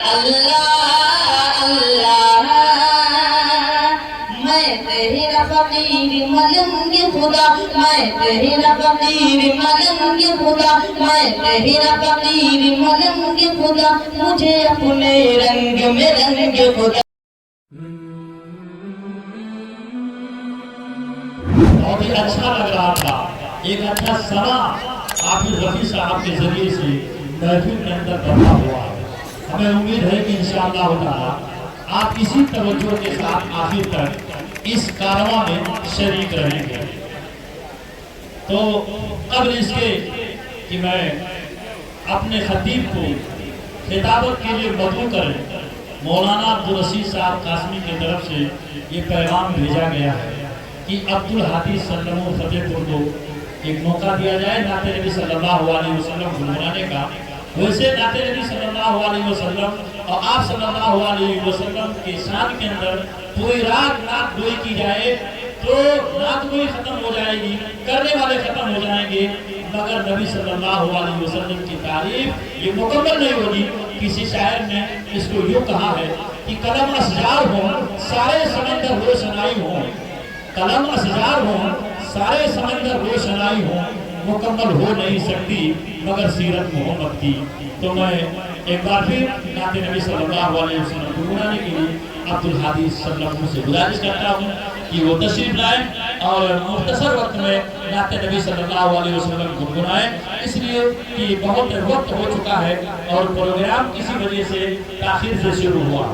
اللہ اللہ میں تیرا فقیر ملنگ خدا، میں تیرا فقیر ملنگ خدا، میں تیرا فقیر ملنگ خدا، مجھے اپنے رنگ میں رنگ خدا۔ بہت ہی اچھا لگ رہا تھا، ایک اچھا سما حافظ رفیع صاحب کے ذریعے سے محفل کے اندر بڑھا ہوا ہے۔ ہمیں امید ہے کہ انشاءاللہ تعالی آپ اسی توجہ کے ساتھ آخر تک اس کارواں میں شریک رہیں گے۔ تو قبل اس کے کہ میں اپنے خطیب کو خطابت کے لیے مدعو کریں، مولانا عبدالرشید صاحب قاسمی کی طرف سے یہ پیغام بھیجا گیا ہے کہ عبدالحادی صلی اللہ فتح پور کو ایک موقع دیا جائے نعت نبی صلی اللہ علیہ وسلم گنگنانے کا۔ ویسے نعت نبی صلی اللہ علیہ وسلم اور آپ صلی اللہ علیہ وسلم کے شان کے اندر پوری رات نعت گوئی کی جائے تو نعت گوئی ختم ہو جائے گی، کرنے والے ختم ہو جائیں گے، مگر نبی صلی اللہ علیہ وسلم کی تعریف یہ مکمل نہیں ہوگی۔ کسی شاعر نے اس کو یوں کہا ہے کہ قلم اشجار ہوں سارے سمندر روشنائی ہوں، قلم اشجار ہوں سارے سمندر روشنائی ہوں، مکمل ہو نہیں سکتی مگر سیرت محمد کی۔ تو میں ایک بار پھر نعت نبی صلی اللہ علیہ وسلم کو گنگنانے کے لیے عبدالحادی صلی اللہ علیہ وسلم سے گزارش کرتا ہوں کہ وہ تشریف لائیں اور مختصر وقت میں نعت نبی صلی اللہ علیہ وسلم کو گنگنائیں، اس لیے کہ بہت وقت ہو چکا ہے اور پروگرام کسی وجہ سے تاخیر سے شروع ہوا۔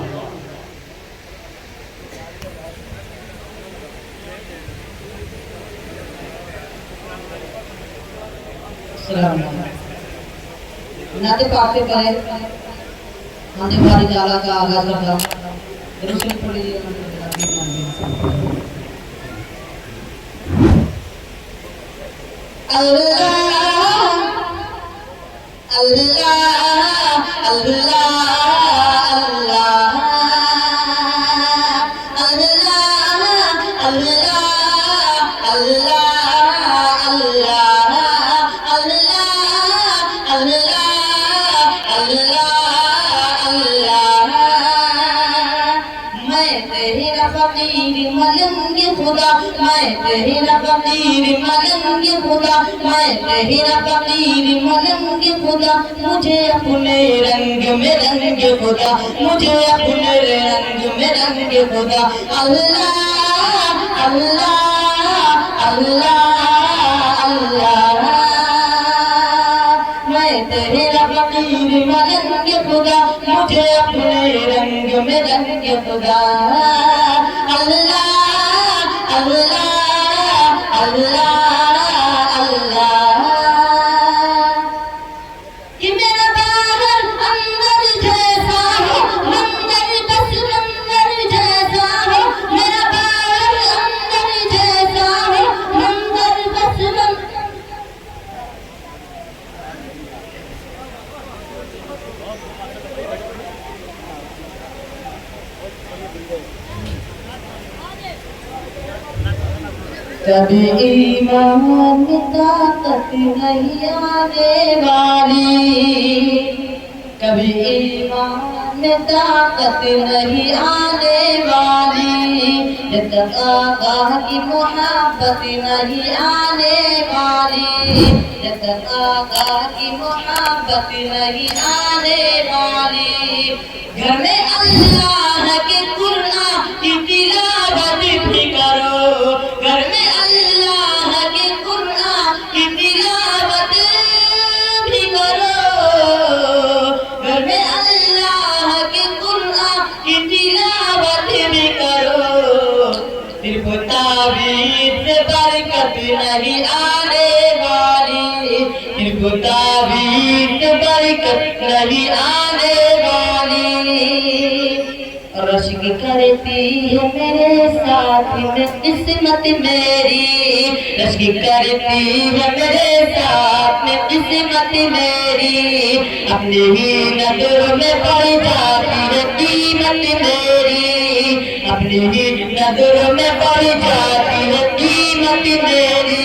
السلام علیکم۔ نعت پاک سے پڑھے ہم نے باری تعالیٰ کا آغاز رکھا، رسول پڑھ لیجیے۔ اللہ اللہ اللہ اللہ اللہ ملنگ خدا، میں تیرا فقیر ملنگ خدا، میں تیرا فقیر ملنگ خدا، مجھے اپنے رنگ میں رنگ خدا، مجھے اپنے رنگ میں رنگ خدا۔ اللہ اللہ اللہ اللہ میں تیرا فقیر ملنگ خدا، مجھے اپنے رنگ میں رنگ خدا۔ اللہ اللہ اللہ اللہ کہ میرا باہر اندر جیسا ہے، منظر بس منظر جیسا ہے، میرا باہر اندر جیسا ہے، منظر بس منظر۔ کبھی ایمان میں طاقت نہیں آنے والی، کبھی ایمان میں طاقت نہیں آنے والی، جب تک آقا کی محبت نہیں آنے والی، جب تک آقا کی محبت نہیں آنے والی۔ گھر میں اللہ کے قرآن کی تلاوت بھی کرو، گھر میں اللہ کے قرآن کی تلاوت بھی کرو، گھر میں اللہ کے قرآن کی تلاوت بھی کرو۔ صرف تعویذ سے برکت نہیں آنے والی، صرف تعویذ سے برکت نہیں آنے والی۔ رشک کرتی ہے میرے ساتھ میں قسمت میری، رشک کرتی ہے میرے ساتھ میں قسمت میری، اپنے ہی نظر میں پڑ جاتی ہے قیمت میری، اپنے ہی نظر میں پڑ جاتی ہے قیمت میری۔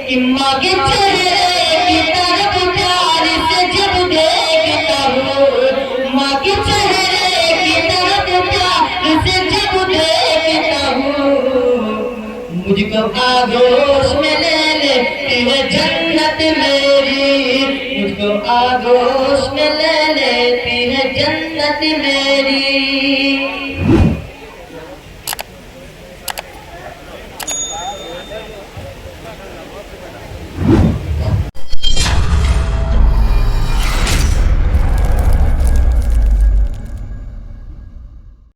کہ ماں کے چہرے کی طرف پیار سے جب دیکھتا ہوں، ماں مجھ کو آغوش میں لے لیتی ہے جنت میری، مجھ کو آغوش میں لے لیتی ہے جنت میری۔